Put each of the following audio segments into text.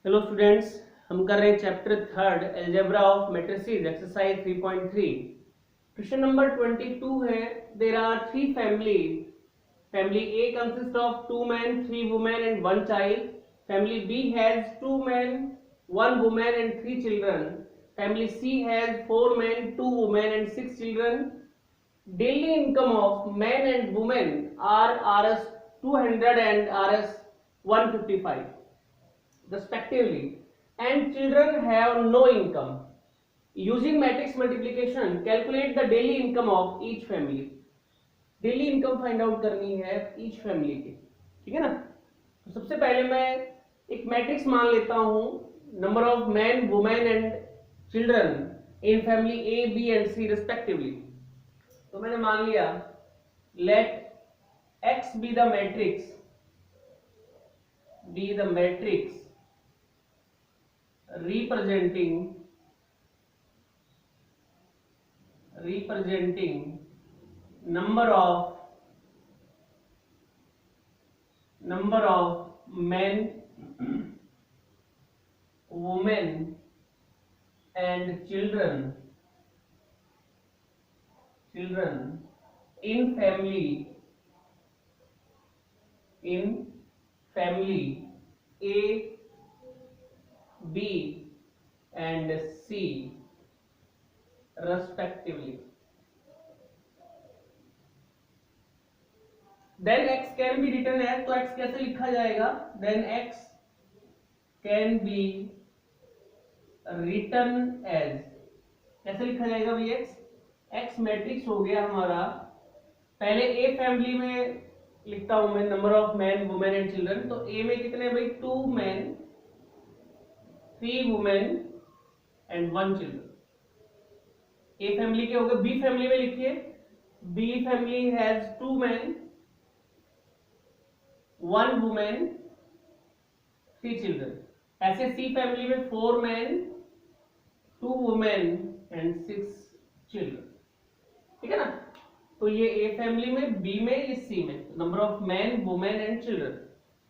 Hello students, हम कर रहे हैं chapter third algebra of matrices exercise 3.3। Question number 22 है। There are three family A consist of two man, three women and one child. Family B has two man, one women and three children. Family C has four man, two women and six children. Daily income of man and women are Rs 200 and Rs 155 respectively, and children have no income. Using matrix multiplication, calculate the daily income of each family. Daily income find out करनी है each family की, ठीक है ना। तो सबसे पहले मैं एक मैट्रिक्स मान लेता हूं, number of man, women and children in family A, B and C respectively. तो मैंने मान लिया let X be the matrix representing number of men, women and children in family A, B and C respectively. Then x can be written as, तो x कैसे लिखा जाएगा? Then x can be written as, कैसे लिखा जाएगा भाई x? x matrix हो गया हमारा। पहले a फैमिली में लिखता हूं मैं number of man, women and children. तो a में कितने भाई? Two man, three women and one children. A family के हो गए। बी फैमिली में लिखिए, B family has two man, one women, three children. ऐसे सी फैमिली में four man, two women and six children, ठीक है ना। तो ये ए फैमिली में, बी में, ये सी में, number of man, women and children,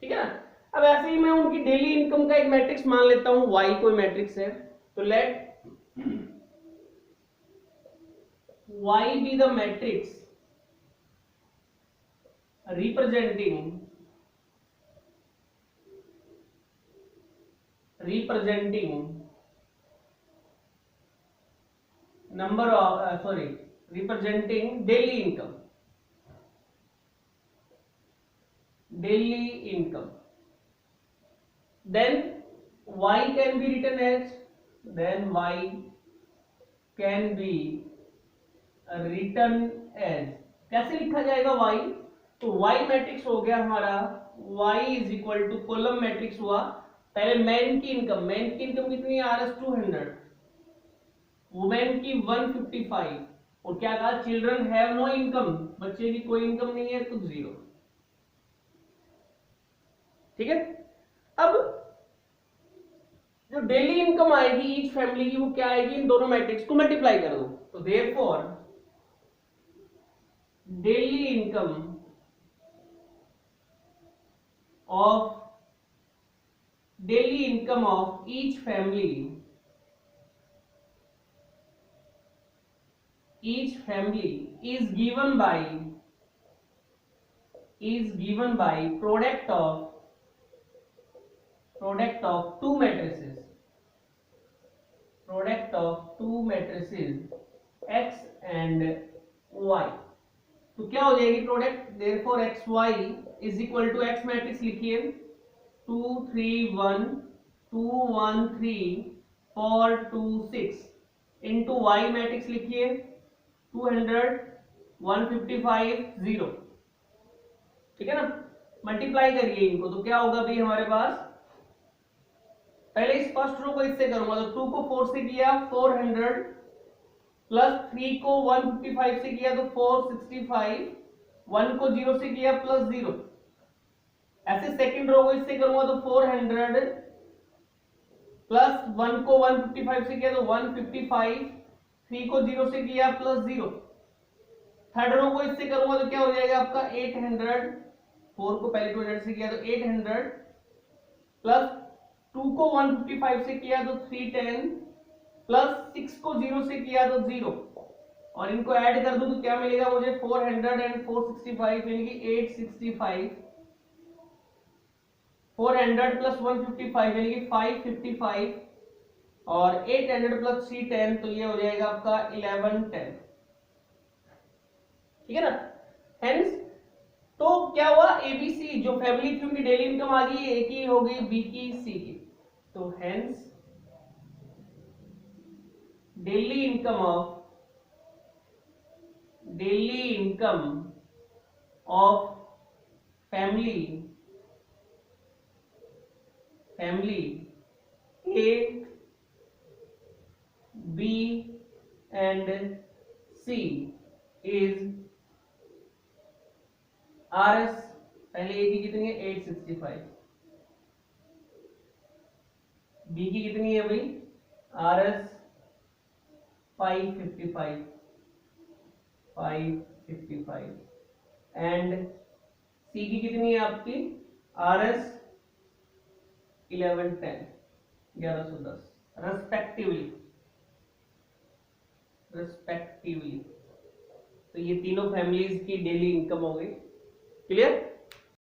ठीक है ना। अब ऐसे ही मैं उनकी डेली इनकम का एक मैट्रिक्स मान लेता हूं, y कोई मैट्रिक्स है। तो let y be the matrix representing number of representing daily income, then y can be written as, कैसे लिखा जाएगा y? तो y मैट्रिक्स हो गया हमारा, y is equal to column matrix हुआ। पहले मैन की इनकम कितनी है? Rs 200, वुमेन की 155, और क्या कहा? चिल्ड्रन हैव नो इनकम, बच्चे की कोई इनकम नहीं है, तो 0, ठीक है। अब जो डेली इनकम आएगी ईच फैमिली की, वो क्या आएगी? इन दोनों मैट्रिक्स को मल्टीप्लाई कर दो। तो therefore daily income of each family is given by product of two matrices x and y। तो क्या हो जाएगी product? Therefore xy is equal to, x matrix लिखिए 2 3 1 2 1 3 4 2 6 इनटू y मैट्रिक्स लिखिए 200 155 0, ठीक है ना। मल्टीप्लाई करिए इनको, तो क्या होगा भाई हमारे पास? पहले इस फर्स्ट रो को इससे करूंगा, तो 2 को 4 से किया 400, प्लस 3 को 155 से किया तो 465, 1 को 0 से किया प्लस 0। ऐसे सेकंड रो को इससे करूंगा तो 400 प्लस 1 को 155 से किया तो 155, 3 को 0 से किया प्लस 0। थर्ड रो को इससे करूंगा तो क्या हो जाएगा आपका 800, 4 को पहले 200 से किया तो 800 प्लस 2 को 155 से किया तो 310 प्लस 6 को 0 से किया तो 0 और इनको ऐड कर दूं तो क्या मिलेगा मुझे 400 एंड 465 यानी कि 865 400 प्लस 155 यानी कि 555 और 800 प्लस 310 तो ये हो जाएगा आपका 1110 ठीक है ना। हेंस तो क्या हुआ एबीसी जो फैमिली थी उनकी डेली इनकम आ गई ए की हो गई बी की सी की तो hence daily income of family A B and C is RS पहले ए की कितनी है 865 बी की कितनी है भाई RS 555 एंड सी की कितनी है आपकी RS 1110 रेस्पेक्टिवली तो ये तीनों फैमिलीज की डेली इनकम हो गई क्लियर।